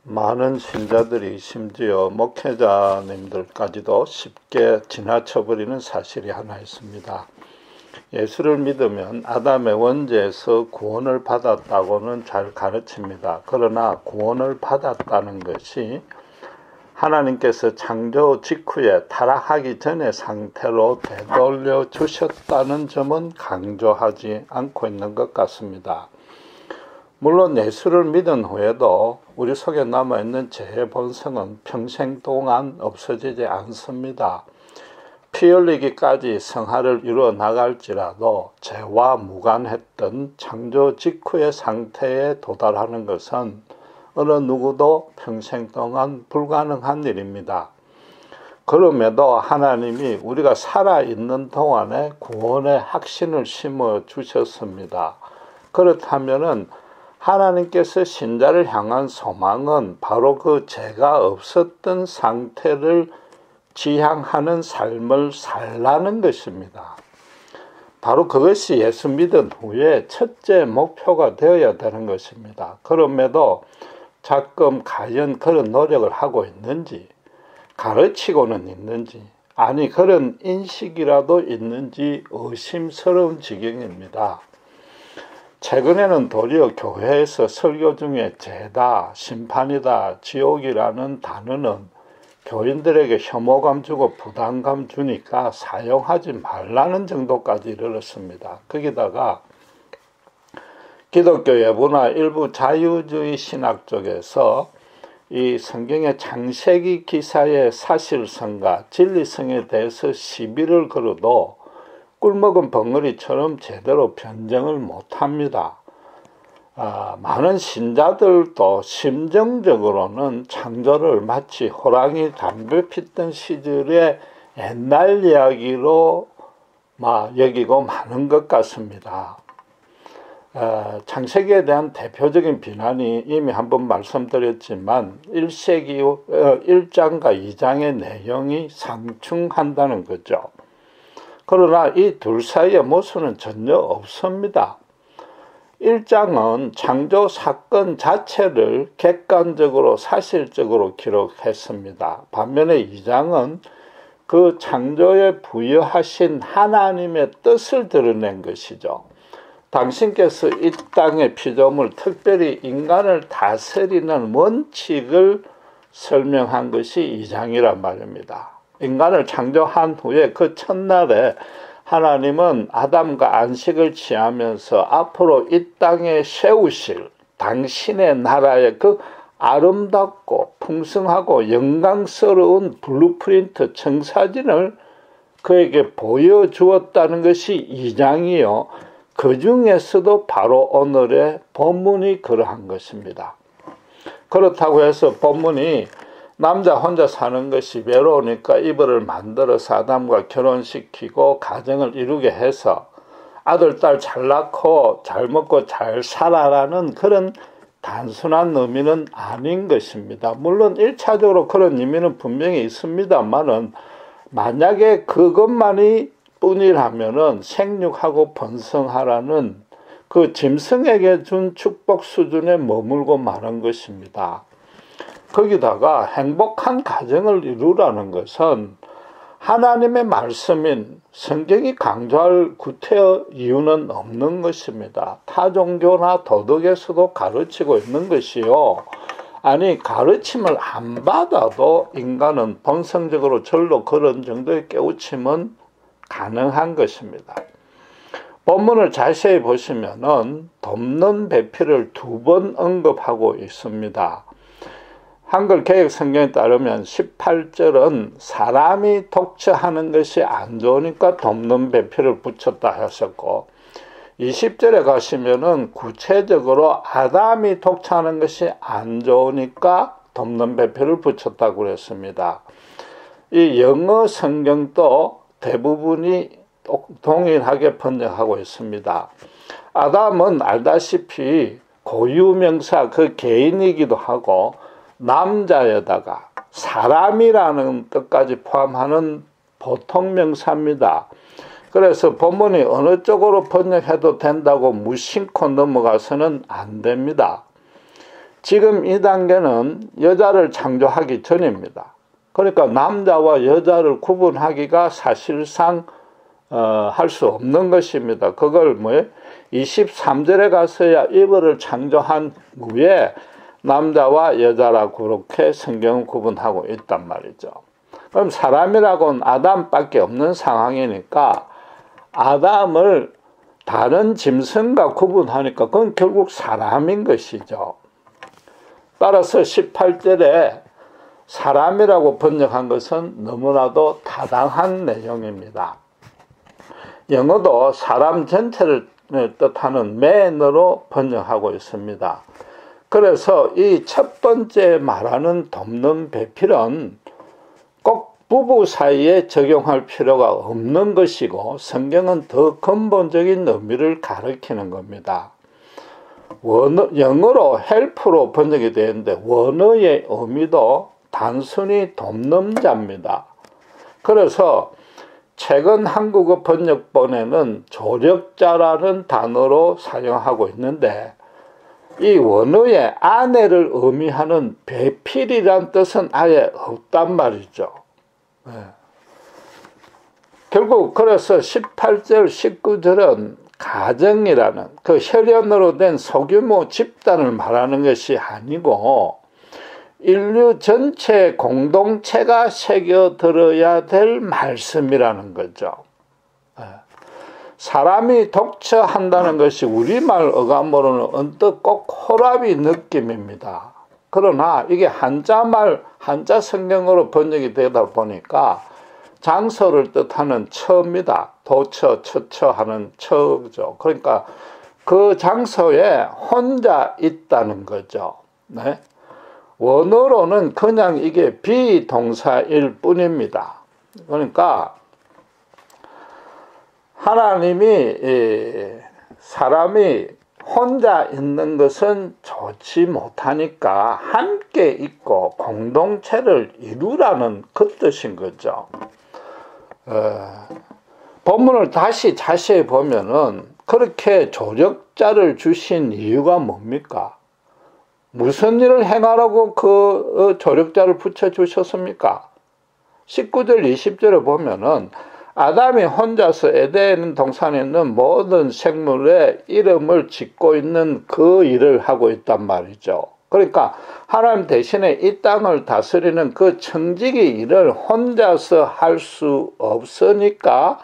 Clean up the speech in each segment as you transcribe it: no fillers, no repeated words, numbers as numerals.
많은 신자들이 심지어 목회자님들까지도 쉽게 지나쳐버리는 사실이 하나 있습니다. 예수를 믿으면 아담의 원죄에서 구원을 받았다고는 잘 가르칩니다. 그러나 구원을 받았다는 것이 하나님께서 창조 직후에 타락하기 전의 상태로 되돌려 주셨다는 점은 강조하지 않고 있는 것 같습니다. 물론 예수를 믿은 후에도 우리 속에 남아있는 죄의 본성은 평생 동안 없어지지 않습니다. 피 흘리기까지 성화를 이루어 나갈지라도 죄와 무관했던 창조 직후의 상태에 도달하는 것은 어느 누구도 평생 동안 불가능한 일입니다. 그럼에도 하나님이 우리가 살아있는 동안에 구원의 확신을 심어 주셨습니다. 그렇다면은 하나님께서 신자를 향한 소망은 바로 그 죄가 없었던 상태를 지향하는 삶을 살라는 것입니다. 바로 그것이 예수 믿은 후에 첫째 목표가 되어야 되는 것입니다. 그럼에도 가끔 과연 그런 노력을 하고 있는지, 가르치고는 있는지, 아니 그런 인식이라도 있는지 의심스러운 지경입니다. 최근에는 도리어 교회에서 설교 중에 죄다, 심판이다, 지옥이라는 단어는 교인들에게 혐오감 주고 부담감 주니까 사용하지 말라는 정도까지 이르렀습니다. 거기다가 기독교 예부나 일부 자유주의 신학 쪽에서 이 성경의 창세기 기사의 사실성과 진리성에 대해서 시비를 걸어도 꿀먹은 벙어리처럼 제대로 변정을 못합니다. 많은 신자들도 심정적으로는 창조를 마치 호랑이 담배 피던 시절의 옛날 이야기로 여기고 마는 것 같습니다. 창세기에 대한 대표적인 비난이 이미 한번 말씀드렸지만 1장과 2장의 내용이 상충한다는 거죠. 그러나 이 둘 사이의 모순은 전혀 없습니다. 1장은 창조 사건 자체를 객관적으로 사실적으로 기록했습니다. 반면에 2장은 그 창조에 부여하신 하나님의 뜻을 드러낸 것이죠. 당신께서 이 땅의 피조물, 특별히 인간을 다스리는 원칙을 설명한 것이 2장이란 말입니다. 인간을 창조한 후에 그 첫날에 하나님은 아담과 안식을 취하면서 앞으로 이 땅에 세우실 당신의 나라의 그 아름답고 풍성하고 영광스러운 블루프린트 청사진을 그에게 보여주었다는 것이 2장이요. 그 중에서도 바로 오늘의 본문이 그러한 것입니다. 그렇다고 해서 본문이 남자 혼자 사는 것이 외로우니까 이불을 만들어서 아담과 결혼시키고 가정을 이루게 해서 아들, 딸 잘 낳고 잘 먹고 잘 살아라는 그런 단순한 의미는 아닌 것입니다. 물론 1차적으로 그런 의미는 분명히 있습니다만은 만약에 그것만이 뿐이라면은 생육하고 번성하라는 그 짐승에게 준 축복 수준에 머물고 마는 것입니다. 거기다가 행복한 가정을 이루라는 것은 하나님의 말씀인 성경이 강조할 구태여 이유는 없는 것입니다. 타 종교나 도덕에서도 가르치고 있는 것이요. 아니 가르침을 안 받아도 인간은 본성적으로 절로 그런 정도의 깨우침은 가능한 것입니다. 본문을 자세히 보시면은 돕는 배필을 2번 언급하고 있습니다. 한글 개역 성경에 따르면 18절은 사람이 독처하는 것이 안 좋으니까 돕는 배필을 붙였다 하셨고 20절에 가시면은 구체적으로 아담이 독처하는 것이 안 좋으니까 돕는 배필을 붙였다고 그랬습니다. 이 영어 성경도 대부분이 동일하게 번역하고 있습니다. 아담은 알다시피 고유명사 그 개인이기도 하고 남자에다가 사람이라는 뜻까지 포함하는 보통명사입니다. 그래서 본문이 어느 쪽으로 번역해도 된다고 무심코 넘어가서는 안 됩니다. 지금 이 단계는 여자를 창조하기 전입니다. 그러니까 남자와 여자를 구분하기가 사실상 할 수 없는 것입니다. 그걸 23절에 가서야 이불을 창조한 후에 남자와 여자라고 그렇게 성경은 구분하고 있단 말이죠. 그럼 사람이라고는 아담밖에 없는 상황이니까 아담을 다른 짐승과 구분하니까 그건 결국 사람인 것이죠. 따라서 18절에 사람이라고 번역한 것은 너무나도 타당한 내용입니다. 영어도 사람 전체를 뜻하는 man으로 번역하고 있습니다. 그래서 이 첫 번째 말하는 돕는 배필은 꼭 부부 사이에 적용할 필요가 없는 것이고 성경은 더 근본적인 의미를 가리키는 겁니다. 영어로 help로 번역이 되는데 원어의 의미도 단순히 돕는 자입니다. 그래서 최근 한국어 번역본에는 조력자라는 단어로 사용하고 있는데 이 원어의 아내를 의미하는 배필이란 뜻은 아예 없단 말이죠. 결국 그래서 18절, 19절은 가정이라는 그 혈연으로 된 소규모 집단을 말하는 것이 아니고 인류 전체 공동체가 새겨들어야 될 말씀이라는 거죠. 사람이 독처한다는 것이 우리말 어감으로는 언뜻 꼭 호랍이 느낌입니다. 그러나 이게 한자 성경으로 번역이 되다 보니까 장소를 뜻하는 처입니다. 도처, 처처 하는 처죠. 그러니까 그 장소에 혼자 있다는 거죠. 네? 원어로는 그냥 이게 비동사일 뿐입니다. 그러니까 하나님이 사람이 혼자 있는 것은 좋지 못하니까 함께 있고 공동체를 이루라는 그 뜻인 거죠. 본문을 다시 자세히 보면은 그렇게 조력자를 주신 이유가 뭡니까? 무슨 일을 행하라고 그 조력자를 붙여주셨습니까? 19절 20절에 보면은 아담이 혼자서 에덴 동산에 있는 모든 생물의 이름을 짓고 있는 그 일을 하고 있단 말이죠. 그러니까 하나님 대신에 이 땅을 다스리는 그 청지기 일을 혼자서 할 수 없으니까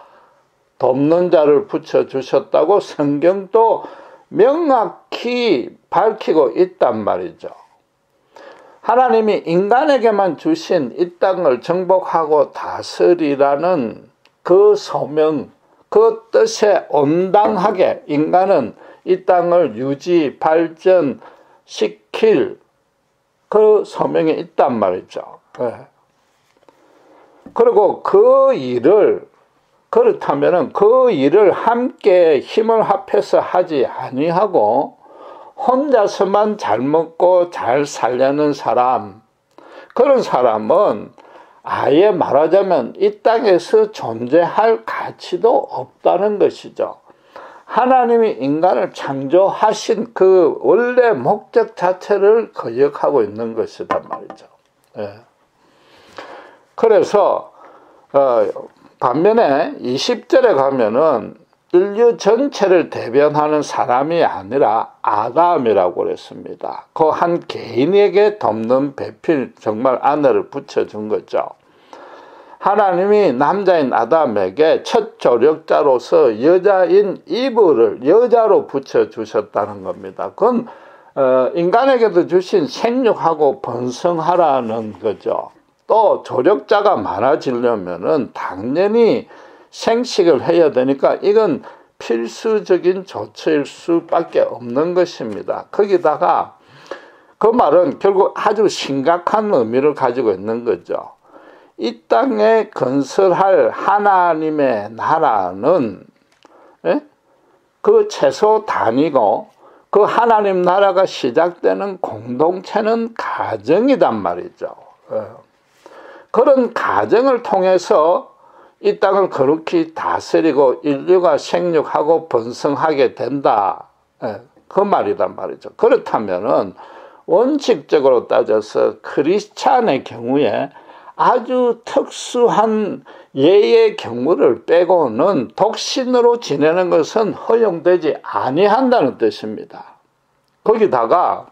돕는 자를 붙여주셨다고 성경도 명확히 밝히고 있단 말이죠. 하나님이 인간에게만 주신 이 땅을 정복하고 다스리라는 그 소명, 그 뜻에 온당하게 인간은 이 땅을 유지, 발전시킬 그 소명이 있단 말이죠. 그리고 그 일을 그렇다면은 그 일을 함께 힘을 합해서 하지 아니하고 혼자서만 잘 먹고 잘 살려는 사람, 그런 사람은 아예 말하자면 이 땅에서 존재할 가치도 없다는 것이죠. 하나님이 인간을 창조하신 그 원래 목적 자체를 거역하고 있는 것이란 말이죠. 그래서 반면에 20절에 가면은 인류 전체를 대변하는 사람이 아니라 아담이라고 그랬습니다. 그 한 개인에게 돕는 배필, 정말 아내를 붙여준 거죠. 하나님이 남자인 아담에게 첫 조력자로서 여자인 이브를 여자로 붙여주셨다는 겁니다. 그건 인간에게도 주신 생육하고 번성하라는 거죠. 또 조력자가 많아지려면은 당연히 생식을 해야 되니까 이건 필수적인 조처일 수밖에 없는 것입니다. 거기다가 그 말은 결국 아주 심각한 의미를 가지고 있는 거죠. 이 땅에 건설할 하나님의 나라는 그 최소 단위고 그 하나님 나라가 시작되는 공동체는 가정이란 말이죠. 그런 가정을 통해서 이 땅을 거룩히 다스리고 인류가 생육하고 번성하게 된다. 그 말이란 말이죠. 그렇다면은 원칙적으로 따져서 크리스찬의 경우에 아주 특수한 예의 경우를 빼고는 독신으로 지내는 것은 허용되지 아니한다는 뜻입니다. 거기다가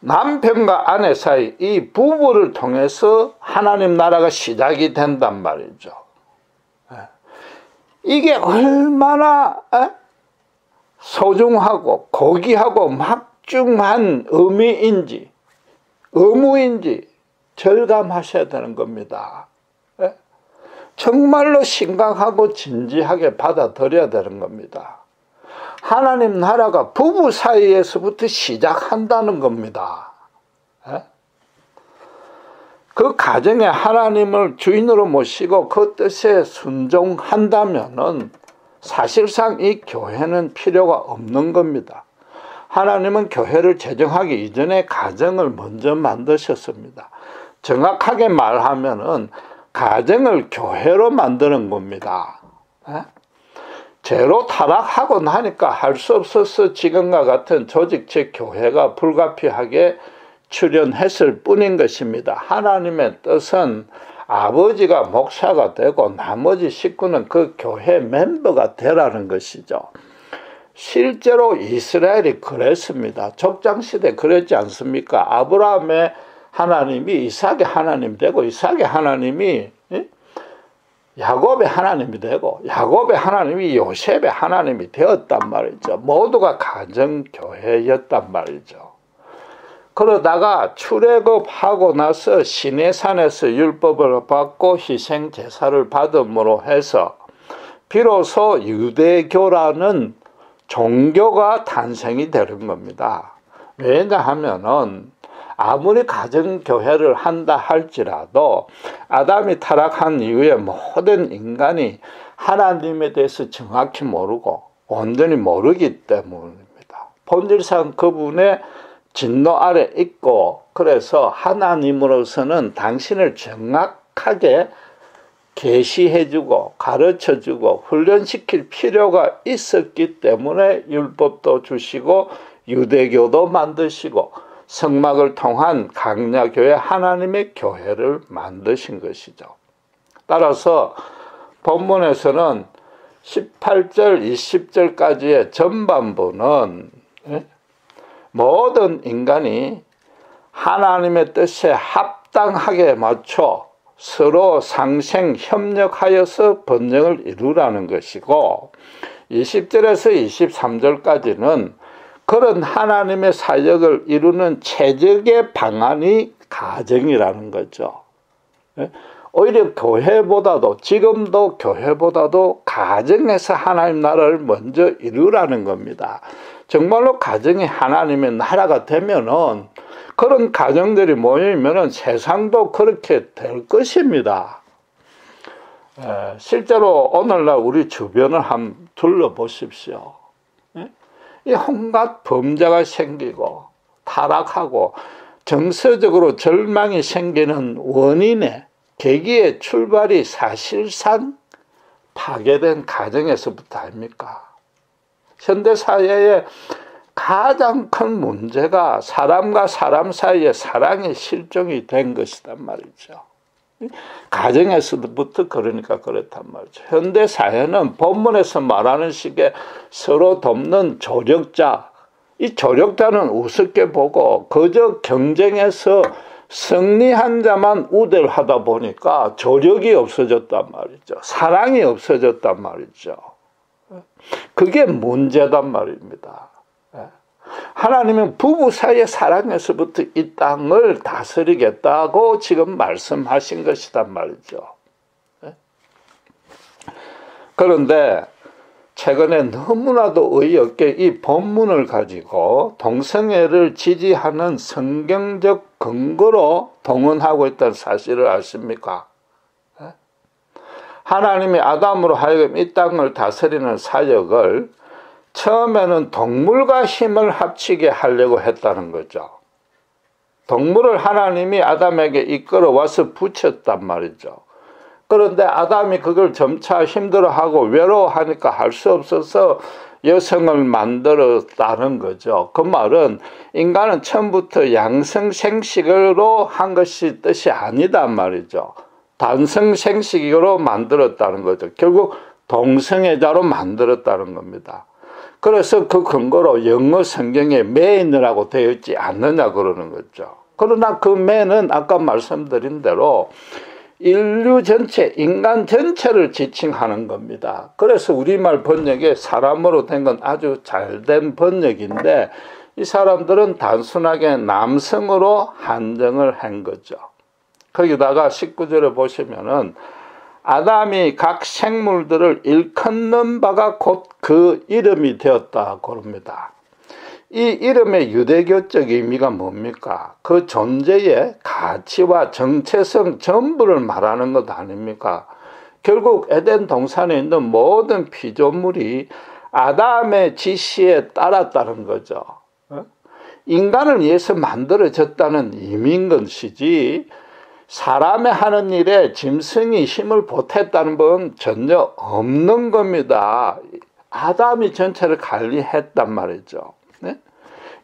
남편과 아내 사이 이 부부를 통해서 하나님 나라가 시작이 된단 말이죠. 이게 얼마나 소중하고 고귀하고 막중한 의무인지 절감하셔야 되는 겁니다. 정말로 심각하고 진지하게 받아들여야 되는 겁니다. 하나님 나라가 부부 사이에서부터 시작한다는 겁니다. 그 가정에 하나님을 주인으로 모시고 그 뜻에 순종한다면은 사실상 이 교회는 필요가 없는 겁니다. 하나님은 교회를 제정하기 이전에 가정을 먼저 만드셨습니다. 정확하게 말하면은 가정을 교회로 만드는 겁니다. 죄로 타락하고 나니까 할 수 없어서 지금과 같은 조직체 교회가 불가피하게 출현했을 뿐인 것입니다. 하나님의 뜻은 아버지가 목사가 되고 나머지 식구는 그 교회 멤버가 되라는 것이죠. 실제로 이스라엘이 그랬습니다. 족장시대 그랬지 않습니까? 아브라함의 하나님이 이삭의 하나님 되고 이삭의 하나님이 야곱의 하나님이 되고 야곱의 하나님이 요셉의 하나님이 되었단 말이죠. 모두가 가정교회였단 말이죠. 그러다가 출애굽하고 나서 시내산에서 율법을 받고 희생제사를 받음으로 해서 비로소 유대교라는 종교가 탄생이 되는 겁니다. 왜냐하면은 아무리 가정교회를 한다 할지라도 아담이 타락한 이후에 모든 인간이 하나님에 대해서 정확히 모르고 온전히 모르기 때문입니다. 본질상 그분의 진노 아래 있고, 그래서 하나님으로서는 당신을 정확하게 계시해주고 가르쳐주고 훈련시킬 필요가 있었기 때문에 율법도 주시고 유대교도 만드시고 성막을 통한 강야교회 하나님의 교회를 만드신 것이죠. 따라서 본문에서는 18절, 20절까지의 전반부는 모든 인간이 하나님의 뜻에 합당하게 맞춰 서로 상생 협력하여서 번영을 이루라는 것이고, 20절에서 23절까지는 그런 하나님의 사역을 이루는 최적의 방안이 가정이라는 거죠. 오히려 교회보다도, 지금도 교회보다도 가정에서 하나님 나라를 먼저 이루라는 겁니다. 정말로 가정이 하나님의 나라가 되면은, 그런 가정들이 모이면은 세상도 그렇게 될 것입니다. 실제로 오늘날 우리 주변을 한번 둘러보십시오. 이 온갖 범죄가 생기고 타락하고 정서적으로 절망이 생기는 원인의 계기의 출발이 사실상 파괴된 가정에서부터 아닙니까? 현대사회의 가장 큰 문제가 사람과 사람 사이의 사랑의 실종이 된 것이란 말이죠. 가정에서부터 그러니까 그렇단 말이죠. 현대사회는 본문에서 말하는 식의 서로 돕는 조력자, 이 조력자는 우습게 보고 그저 경쟁에서 승리한 자만 우대하다 보니까 조력이 없어졌단 말이죠. 사랑이 없어졌단 말이죠. 그게 문제단 말입니다. 하나님은 부부 사이의 사랑에서부터 이 땅을 다스리겠다고 지금 말씀하신 것이단 말이죠. 그런데 최근에 너무나도 어이없게 이 본문을 가지고 동성애를 지지하는 성경적 근거로 동원하고 있다는 사실을 아십니까? 하나님이 아담으로 하여금 이 땅을 다스리는 사역을 처음에는 동물과 힘을 합치게 하려고 했다는 거죠. 동물을 하나님이 아담에게 이끌어와서 붙였단 말이죠. 그런데 아담이 그걸 점차 힘들어하고 외로워하니까 할 수 없어서 여성을 만들었다는 거죠. 그 말은 인간은 처음부터 양성생식으로 한 것이 뜻이 아니단 말이죠. 단성생식으로 만들었다는 거죠. 결국 동성애자로 만들었다는 겁니다. 그래서 그 근거로 영어 성경에 man이라고 되어 있지 않느냐 그러는 거죠. 그러나 그 man은 아까 말씀드린 대로 인류 전체, 인간 전체를 지칭하는 겁니다. 그래서 우리말 번역에 사람으로 된 건 아주 잘된 번역인데 이 사람들은 단순하게 남성으로 한정을 한 거죠. 거기다가 19절에 보시면은 아담이 각 생물들을 일컫는 바가 곧 그 이름이 되었다 그럽니다. 이 이름의 유대교적 의미가 뭡니까? 그 존재의 가치와 정체성 전부를 말하는 것 아닙니까? 결국 에덴 동산에 있는 모든 피조물이 아담의 지시에 따랐다는 거죠. 인간을 위해서 만들어졌다는 의미인 것이지 사람의 하는 일에 짐승이 힘을 보탰다는 건 전혀 없는 겁니다. 아담이 전체를 관리했단 말이죠. 네?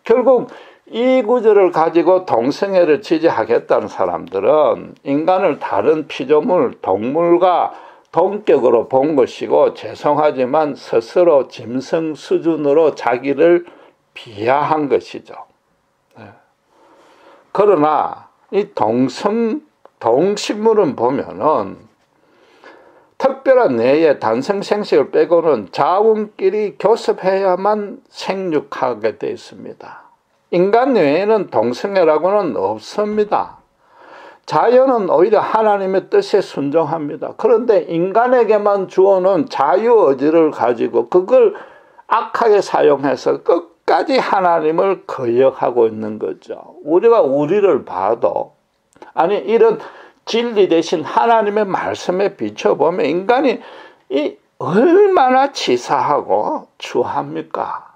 결국 이 구절을 가지고 동성애를 지지하겠다는 사람들은 인간을 다른 피조물, 동물과 동격으로 본 것이고 죄송하지만 스스로 짐승 수준으로 자기를 비하한 것이죠. 네. 그러나 이 동식물은 보면은 특별한 뇌의 단성생식을 빼고는 자원끼리 교섭해야만 생육하게 되어 있습니다. 인간 뇌에는 동성애라고는 없습니다. 자연은 오히려 하나님의 뜻에 순종합니다. 그런데 인간에게만 주어놓은 자유의지를 가지고 그걸 악하게 사용해서 끝까지 하나님을 거역하고 있는 거죠. 우리가 우리를 봐도 아니 이런 진리 대신 하나님의 말씀에 비춰보면 인간이 얼마나 치사하고 추합니까?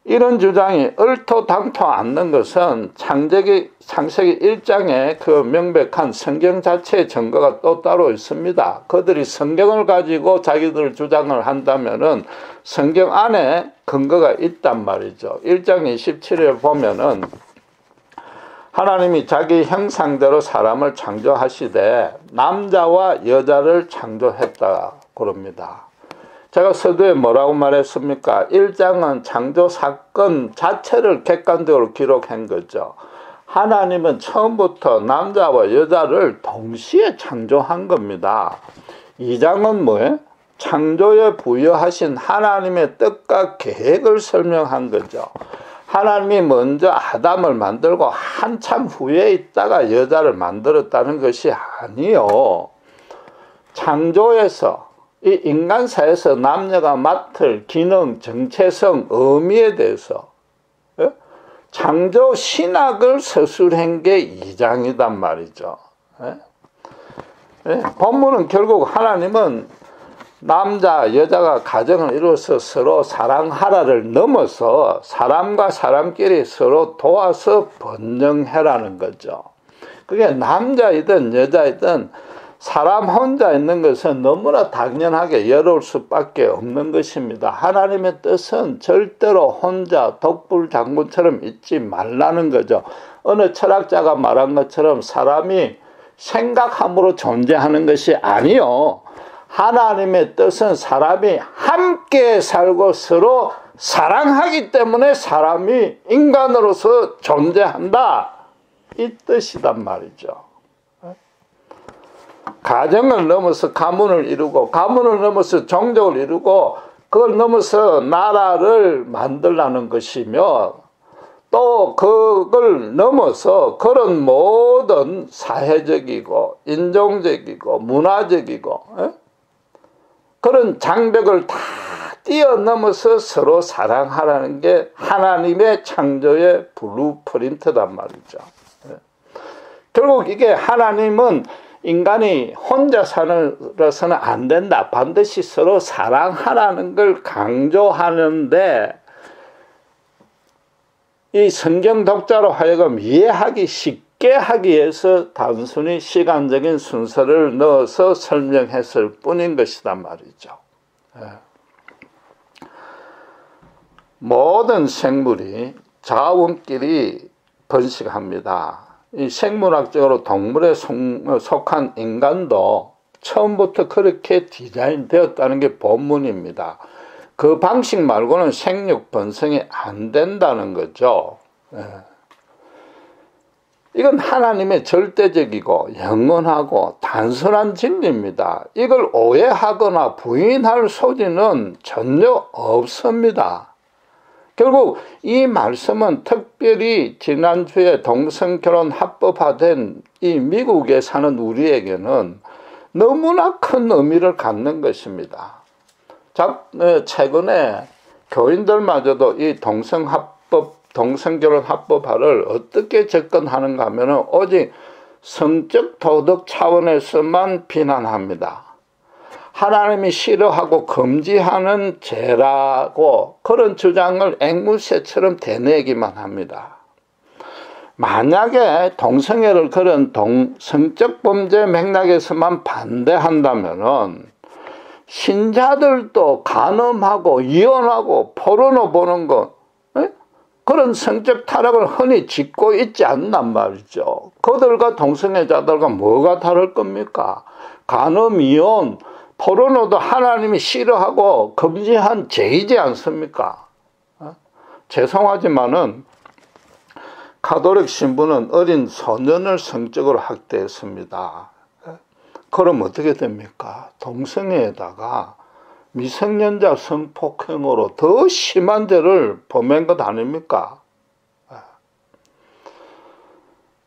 이런 주장이 얼토당토 않는 것은 창세기 1장에 그 명백한 성경 자체의 증거가 또 따로 있습니다. 그들이 성경을 가지고 자기들 주장을 한다면은 성경 안에 근거가 있단 말이죠. 1장 27에 보면은 하나님이 자기 형상대로 사람을 창조하시되 남자와 여자를 창조했다 그럽니다. 제가 서두에 뭐라고 말했습니까? 1장은 창조 사건 자체를 객관적으로 기록한 거죠. 하나님은 처음부터 남자와 여자를 동시에 창조한 겁니다. 2장은 뭐예요? 창조에 부여하신 하나님의 뜻과 계획을 설명한 거죠. 하나님이 먼저 아담을 만들고 한참 후에 있다가 여자를 만들었다는 것이 아니요. 창조에서 이 인간사에서 남녀가 맡을 기능, 정체성, 의미에 대해서 창조 신학을 서술한 게 2장이단 말이죠. 본문은 결국 하나님은 남자, 여자가 가정을 이루어서 서로 사랑하라를 넘어서 사람과 사람끼리 서로 도와서 번영해라는 거죠. 그게 남자이든 여자이든 사람 혼자 있는 것은 너무나 당연하게 어려울 수밖에 없는 것입니다. 하나님의 뜻은 절대로 혼자 독불장군처럼 있지 말라는 거죠. 어느 철학자가 말한 것처럼 사람이 생각함으로 존재하는 것이 아니요. 하나님의 뜻은 사람이 함께 살고 서로 사랑하기 때문에 사람이 인간으로서 존재한다. 이 뜻이단 말이죠. 가정을 넘어서 가문을 이루고 가문을 넘어서 종족을 이루고 그걸 넘어서 나라를 만들라는 것이며 또 그걸 넘어서 그런 모든 사회적이고 인종적이고 문화적이고 그런 장벽을 다 뛰어넘어서 서로 사랑하라는 게 하나님의 창조의 블루프린트단 말이죠. 결국 이게 하나님은 인간이 혼자 살아서는 안 된다. 반드시 서로 사랑하라는 걸 강조하는데 이 성경 독자로 하여금 이해하기 쉽게 하기 위해서 단순히 시간적인 순서를 넣어서 설명했을 뿐인 것이단 말이죠. 모든 생물이 자원끼리 번식합니다. 이 생물학적으로 동물에 속한 인간도 처음부터 그렇게 디자인되었다는 게 본문입니다. 그 방식 말고는 생육 번성이 안 된다는 거죠. 이건 하나님의 절대적이고 영원하고 단순한 진리입니다. 이걸 오해하거나 부인할 소지는 전혀 없습니다. 결국 이 말씀은 특별히 지난주에 동성결혼 합법화된 이 미국에 사는 우리에게는 너무나 큰 의미를 갖는 것입니다. 최근에 교인들마저도 이 동성결혼 합법화를 어떻게 접근하는가 하면 오직 성적 도덕 차원에서만 비난합니다. 하나님이 싫어하고 금지하는 죄라고 그런 주장을 앵무새처럼 대내기만 합니다. 만약에 동성애를 그런 성적 범죄 맥락에서만 반대한다면은 신자들도 간음하고 이혼하고 포르노 보는 것, 그런 성적 타락을 흔히 짓고 있지 않단 말이죠. 그들과 동성애자들과 뭐가 다를 겁니까? 간음, 이혼, 포르노도 하나님이 싫어하고 금지한 죄이지 않습니까? 죄송하지만은 가톨릭 신부는 어린 소년을 성적으로 학대했습니다. 그럼 어떻게 됩니까? 동성애에다가 미성년자 성폭행으로 더 심한 죄를 범한 것 아닙니까?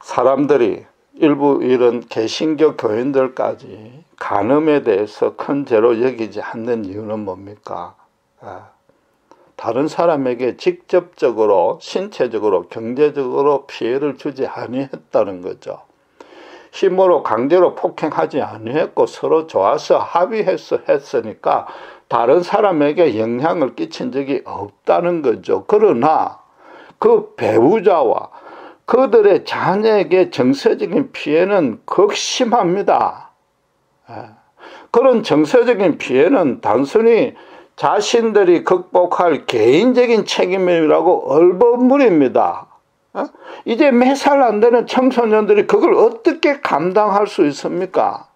사람들이 일부 이런 개신교 교인들까지 간음에 대해서 큰 죄로 여기지 않는 이유는 뭡니까? 다른 사람에게 직접적으로 신체적으로 경제적으로 피해를 주지 아니했다는 거죠. 힘으로 강제로 폭행하지 아니했고 서로 좋아서 합의해서 했으니까 다른 사람에게 영향을 끼친 적이 없다는 거죠. 그러나 그 배우자와 그들의 자녀에게 정서적인 피해는 극심합니다. 그런 정서적인 피해는 단순히 자신들이 극복할 개인적인 책임이라고 얼버무립니다. 이제 몇 살 안 되는 청소년들이 그걸 어떻게 감당할 수 있습니까?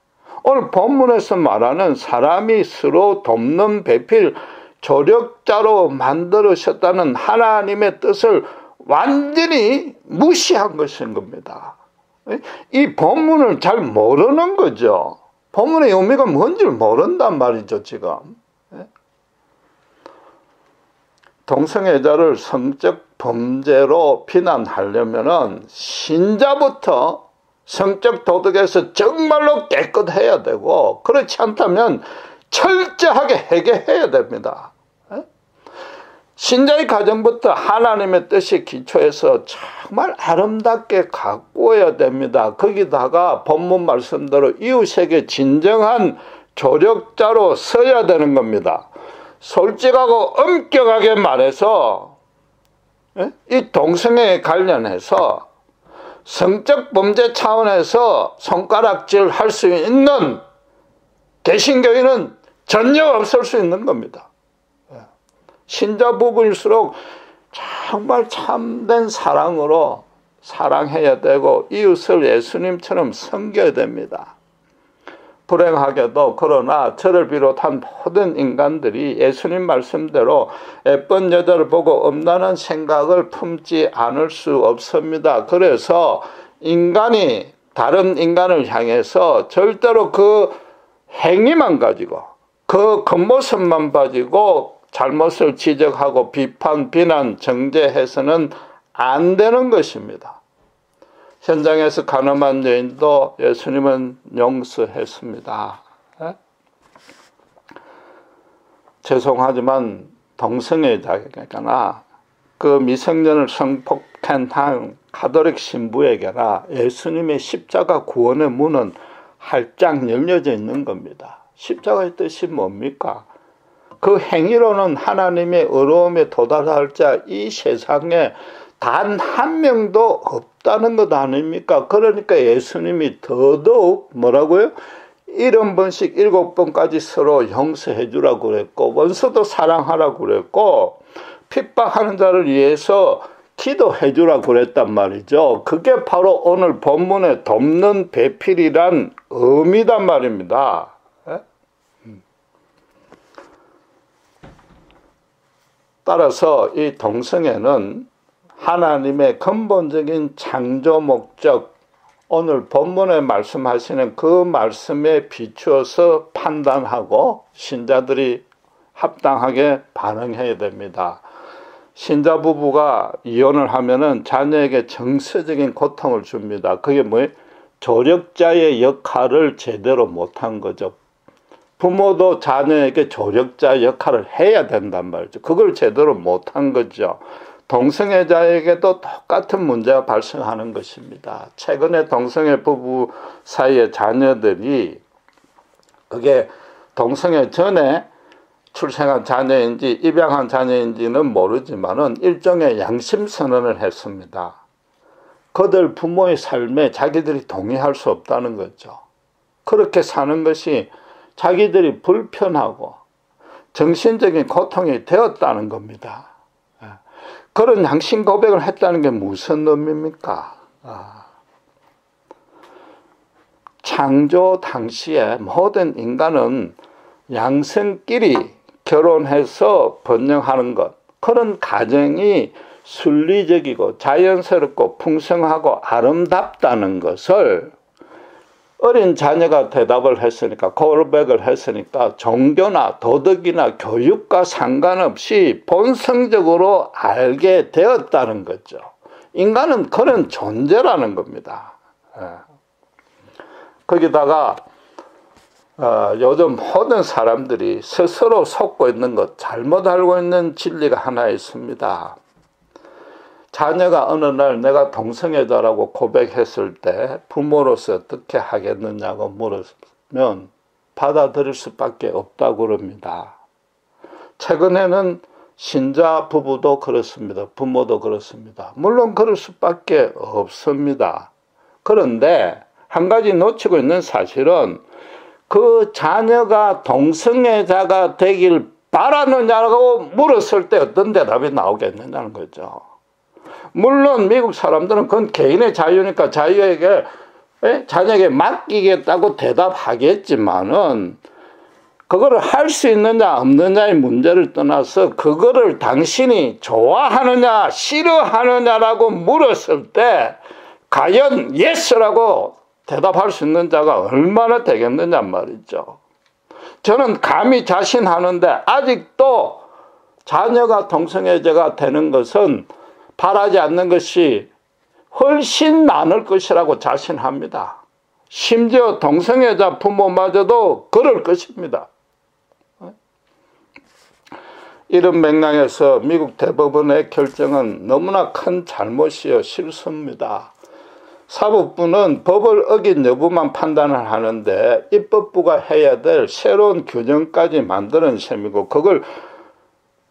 오늘 본문에서 말하는 사람이 서로 돕는 배필 조력자로 만들으셨다는 하나님의 뜻을 완전히 무시한 것인 겁니다. 이 본문을 잘 모르는 거죠. 본문의 의미가 뭔지를 모른단 말이죠, 지금. 동성애자를 성적 범죄로 비난하려면은 신자부터 성적 도덕에서 정말로 깨끗해야 되고, 그렇지 않다면 철저하게 해결해야 됩니다. 신자의 가정부터 하나님의 뜻에 기초해서 정말 아름답게 가꾸어야 됩니다. 거기다가 본문 말씀대로 이웃에게 진정한 조력자로 서야 되는 겁니다. 솔직하고 엄격하게 말해서 이 동성애에 관련해서 성적 범죄 차원에서 손가락질 할 수 있는 개신교인은 전혀 없을 수 있는 겁니다. 신자 부부일수록 정말 참된 사랑으로 사랑해야 되고 이웃을 예수님처럼 섬겨야 됩니다. 불행하게도 그러나 저를 비롯한 모든 인간들이 예수님 말씀대로 예쁜 여자를 보고 음란한 생각을 품지 않을 수 없습니다. 그래서 인간이 다른 인간을 향해서 절대로 그 행위만 가지고 그 겉모습만 가지고 잘못을 지적하고 비판, 비난, 정죄해서는 안 되는 것입니다. 현장에서 간음한 여인도 예수님은 용서했습니다. 죄송하지만 동성애자에게나 그 미성년을 성폭행한 가톨릭 신부에게나 예수님의 십자가 구원의 문은 활짝 열려져 있는 겁니다. 십자가의 뜻이 뭡니까? 그 행위로는 하나님의 의로움에 도달할 자 이 세상에 단 한 명도 없다는 것 아닙니까? 그러니까 예수님이 더더욱 뭐라고요? 70번씩 7번까지 서로 용서해 주라고 그랬고 원수도 사랑하라고 그랬고 핍박하는 자를 위해서 기도해 주라고 그랬단 말이죠. 그게 바로 오늘 본문에 돕는 배필이란 의미단 말입니다. 따라서 이 동성애는 하나님의 근본적인 창조 목적, 오늘 본문에 말씀하시는 그 말씀에 비추어서 판단하고 신자들이 합당하게 반응해야 됩니다. 신자 부부가 이혼을 하면은 자녀에게 정서적인 고통을 줍니다. 그게 뭐예요? 조력자의 역할을 제대로 못한 거죠. 부모도 자녀에게 조력자 역할을 해야 된단 말이죠. 그걸 제대로 못한 거죠. 동성애자에게도 똑같은 문제가 발생하는 것입니다. 최근에 동성애 부부 사이의 자녀들이 그게 동성애 전에 출생한 자녀인지 입양한 자녀인지는 모르지만은 일종의 양심 선언을 했습니다. 그들 부모의 삶에 자기들이 동의할 수 없다는 거죠. 그렇게 사는 것이 자기들이 불편하고 정신적인 고통이 되었다는 겁니다. 그런 양심 고백을 했다는 게 무슨 의미입니까? 창조 당시에 모든 인간은 양성끼리 결혼해서 번영하는 것, 그런 가정이 순리적이고 자연스럽고 풍성하고 아름답다는 것을 어린 자녀가 대답을 했으니까, 고백을 했으니까 종교나 도덕이나 교육과 상관없이 본성적으로 알게 되었다는 거죠. 인간은 그런 존재라는 겁니다. 거기다가 요즘 모든 사람들이 스스로 속고 있는 것, 잘못 알고 있는 진리가 하나 있습니다. 자녀가 어느 날 내가 동성애자라고 고백했을 때 부모로서 어떻게 하겠느냐고 물으면 받아들일 수밖에 없다고 그럽니다. 최근에는 신자 부부도 그렇습니다. 부모도 그렇습니다. 물론 그럴 수밖에 없습니다. 그런데 한 가지 놓치고 있는 사실은 그 자녀가 동성애자가 되길 바라느냐고 물었을 때 어떤 대답이 나오겠느냐는 거죠. 물론 미국 사람들은 그건 개인의 자유니까 자녀에게 맡기겠다고 대답하겠지만은 그거를 할 수 있느냐 없느냐의 문제를 떠나서 그거를 당신이 좋아하느냐 싫어하느냐라고 물었을 때 과연 예스라고 대답할 수 있는 자가 얼마나 되겠느냐 말이죠. 저는 감히 자신하는데 아직도 자녀가 동성애자가 되는 것은 바라지 않는 것이 훨씬 많을 것이라고 자신합니다. 심지어 동성애자 부모마저도 그럴 것입니다. 이런 맥락에서 미국 대법원의 결정은 너무나 큰 잘못이요 실수입니다. 사법부는 법을 어긴 여부만 판단을 하는데 입법부가 해야 될 새로운 규정까지 만드는 셈이고 그걸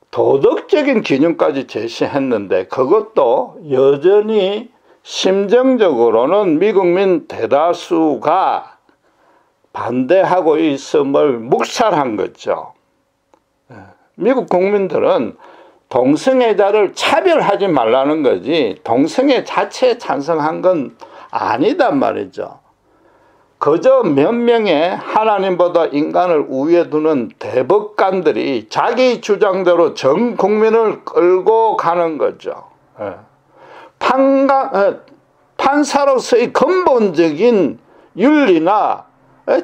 도덕적인 기준까지 제시했는데 그것도 여전히 심정적으로는 미국민 대다수가 반대하고 있음을 묵살한 거죠. 미국 국민들은 동성애자를 차별하지 말라는 거지 동성애 자체에 찬성한 건 아니단 말이죠. 그저 몇 명의 하나님보다 인간을 우위에 두는 대법관들이 자기 주장대로 전 국민을 끌고 가는 거죠. 판사로서의 근본적인 윤리나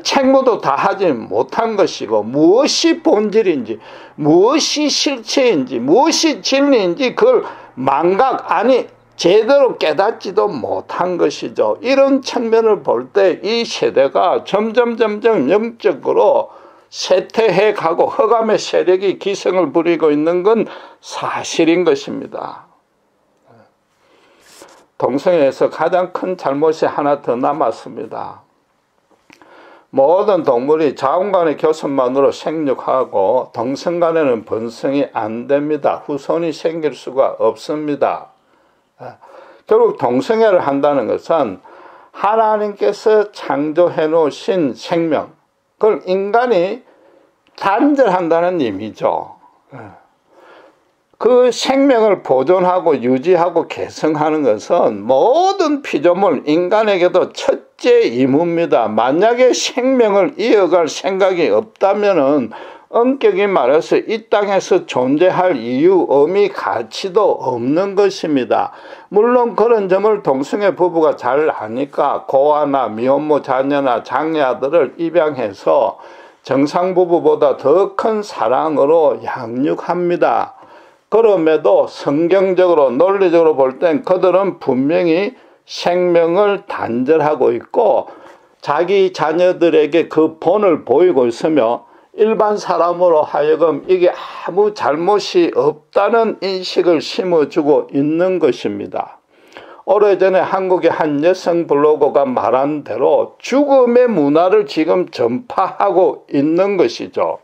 책무도 다하지 못한 것이고 무엇이 본질인지 무엇이 실체인지 무엇이 진리인지 그걸 제대로 깨닫지도 못한 것이죠. 이런 측면을 볼 때 이 세대가 점점 영적으로 쇠퇴해 가고 흑암의 세력이 기승을 부리고 있는 건 사실인 것입니다. 동성애에서 가장 큰 잘못이 하나 더 남았습니다. 모든 동물이 자웅 간의 교섭만으로 생육하고 동성 간에는 번성이 안 됩니다. 후손이 생길 수가 없습니다. 결국 동성애를 한다는 것은 하나님께서 창조해 놓으신 생명, 그걸 인간이 단절한다는 의미죠. 그 생명을 보존하고 유지하고 개성하는 것은 모든 피조물 인간에게도 첫째 임무입니다. 만약에 생명을 이어갈 생각이 없다면은 엄격히 말해서 이 땅에서 존재할 이유, 의미, 가치도 없는 것입니다. 물론 그런 점을 동성애 부부가 잘 아니까 고아나 미혼모 자녀나 장애아들을 입양해서 정상 부부보다 더 큰 사랑으로 양육합니다. 그럼에도 성경적으로 논리적으로 볼 땐 그들은 분명히 생명을 단절하고 있고 자기 자녀들에게 그 본을 보이고 있으며 일반 사람으로 하여금 이게 아무 잘못이 없다는 인식을 심어주고 있는 것입니다. 오래전에 한국의 한 여성 블로거가 말한 대로 죽음의 문화를 지금 전파하고 있는 것이죠.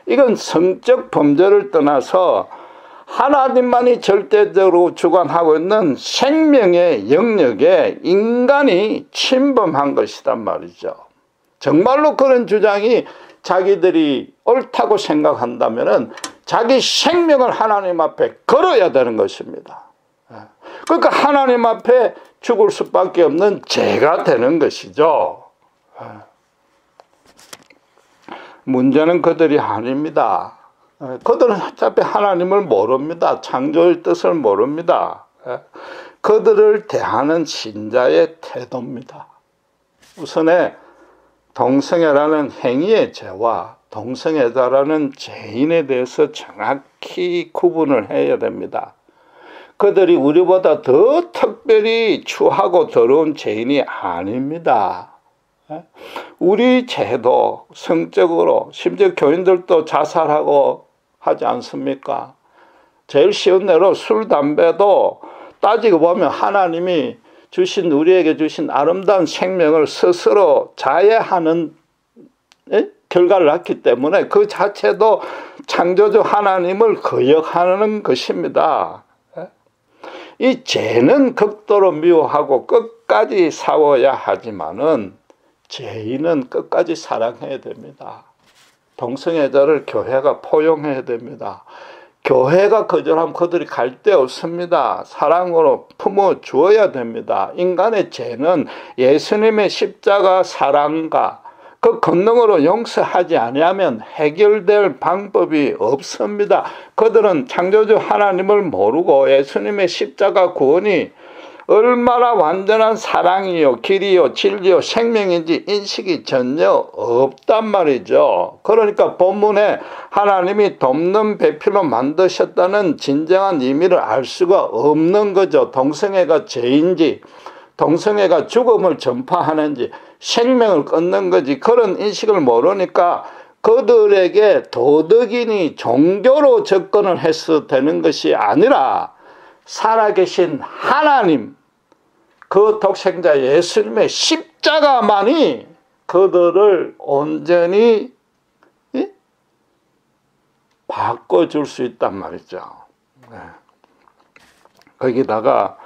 이건 성적 범죄를 떠나서 하나님만이 절대적으로 주관하고 있는 생명의 영역에 인간이 침범한 것이란 말이죠. 정말로 그런 주장이 자기들이 옳다고 생각한다면 자기 생명을 하나님 앞에 걸어야 되는 것입니다. 그러니까 하나님 앞에 죽을 수밖에 없는 죄가 되는 것이죠. 문제는 그들이 아닙니다. 그들은 어차피 하나님을 모릅니다. 창조의 뜻을 모릅니다. 그들을 대하는 신자의 태도입니다. 우선에 동성애라는 행위의 죄와 동성애자라는 죄인에 대해서 정확히 구분을 해야 됩니다. 그들이 우리보다 더 특별히 추하고 더러운 죄인이 아닙니다. 우리 죄도 성적으로 심지어 교인들도 자살하고 하지 않습니까? 제일 쉬운 예로 술, 담배도 따지고 보면 하나님이 우리에게 주신 아름다운 생명을 스스로 자해하는 결과를 낳기 때문에 그 자체도 창조주 하나님을 거역하는 것입니다. 이 죄는 극도로 미워하고 끝까지 싸워야 하지만은 죄인은 끝까지 사랑해야 됩니다. 동성애자를 교회가 포용해야 됩니다. 교회가 거절하면 그들이 갈 데 없습니다. 사랑으로 품어 주어야 됩니다. 인간의 죄는 예수님의 십자가 사랑과 그 권능으로 용서하지 아니하면 해결될 방법이 없습니다. 그들은 창조주 하나님을 모르고 예수님의 십자가 구원이 얼마나 완전한 사랑이요, 길이요, 진리요, 생명인지 인식이 전혀 없단 말이죠. 그러니까 본문에 하나님이 돕는 배필로 만드셨다는 진정한 의미를 알 수가 없는 거죠. 동성애가 죄인지, 동성애가 죽음을 전파하는지, 생명을 끊는 거지, 그런 인식을 모르니까 그들에게 도덕이니 종교로 접근을 해서 되는 것이 아니라 살아계신 하나님, 그 독생자 예수님의 십자가만이 그들을 온전히 바꿔줄 수 있단 말이죠. 거기다가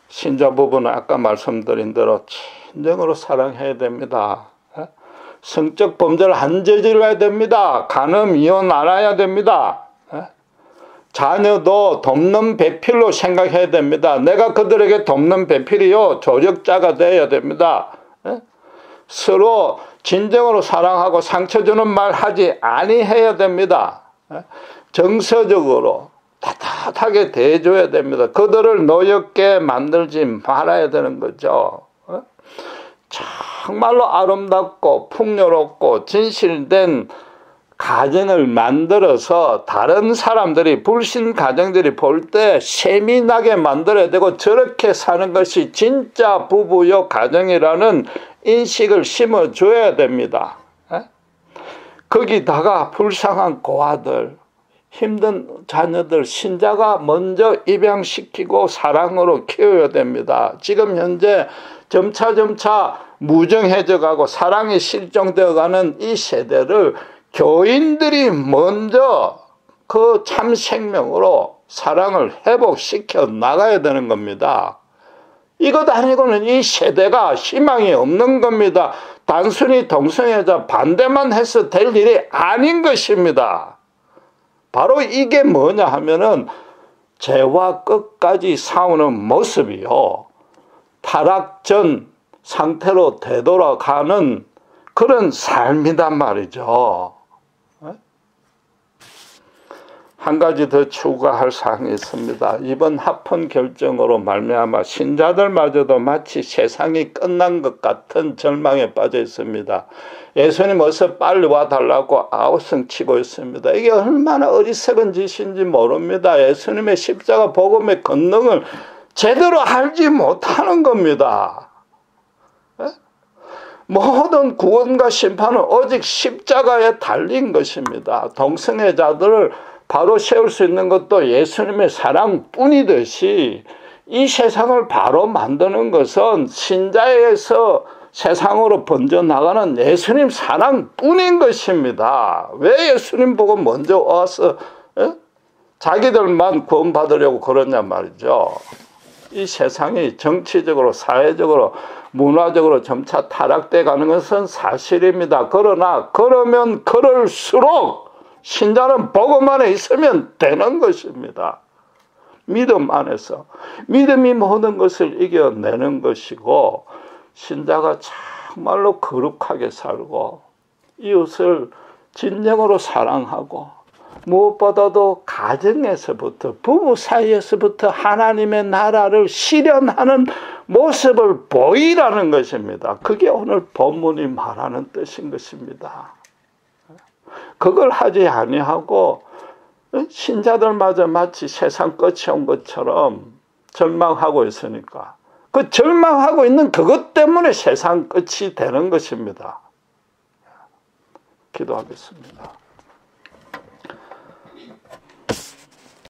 신자 부부는 아까 말씀드린 대로 진정으로 사랑해야 됩니다. 성적 범죄를 안 저질러야 됩니다. 간음, 이혼 안 해야 됩니다. 자녀도 돕는 배필로 생각해야 됩니다. 내가 그들에게 돕는 배필이요, 조력자가 되어야 됩니다. 서로 진정으로 사랑하고 상처 주는 말 하지 아니해야 됩니다. 정서적으로 따뜻하게 대해줘야 됩니다. 그들을 노엽게 만들지 말아야 되는 거죠. 정말로 아름답고 풍요롭고 진실된 가정을 만들어서 다른 사람들이, 불신 가정들이 볼 때 세민하게 만들어야 되고, 저렇게 사는 것이 진짜 부부요 가정이라는 인식을 심어줘야 됩니다. 거기다가 불쌍한 고아들, 힘든 자녀들, 신자가 먼저 입양시키고 사랑으로 키워야 됩니다. 지금 현재 점차 무정해져 가고 사랑이 실종되어 가는 이 세대를 교인들이 먼저 그 참 생명으로 사랑을 회복시켜 나가야 되는 겁니다. 이것 아니고는 이 세대가 희망이 없는 겁니다. 단순히 동성애자 반대만 해서 될 일이 아닌 것입니다. 바로 이게 뭐냐 하면은 죄와 끝까지 싸우는 모습이요. 타락 전 상태로 되돌아가는 그런 삶이란 말이죠. 한 가지 더 추가할 사항이 있습니다. 이번 합헌 결정으로 말미암아 신자들마저도 마치 세상이 끝난 것 같은 절망에 빠져 있습니다. 예수님 어서 빨리 와달라고 아우성치고 있습니다. 이게 얼마나 어리석은 짓인지 모릅니다. 예수님의 십자가 복음의 권능을 제대로 알지 못하는 겁니다. 모든 구원과 심판은 오직 십자가에 달린 것입니다. 동성애자들을 바로 세울 수 있는 것도 예수님의 사랑뿐이듯이 이 세상을 바로 만드는 것은 신자에게서 세상으로 번져나가는 예수님 사랑뿐인 것입니다. 왜 예수님 보고 먼저 와서 자기들만 구원받으려고 그러냐 말이죠. 이 세상이 정치적으로 사회적으로 문화적으로 점차 타락돼 가는 것은 사실입니다. 그러나 그러면 그럴수록 신자는 복음 안에 있으면 되는 것입니다. 믿음 안에서. 믿음이 모든 것을 이겨내는 것이고 신자가 정말로 거룩하게 살고 이웃을 진정으로 사랑하고 무엇보다도 가정에서부터 부부 사이에서부터 하나님의 나라를 실현하는 모습을 보이라는 것입니다. 그게 오늘 본문이 말하는 뜻인 것입니다. 그걸 하지 아니하고 신자들마저 마치 세상 끝이 온 것처럼 절망하고 있으니까 그 절망하고 있는 그것 때문에 세상 끝이 되는 것입니다. 기도하겠습니다.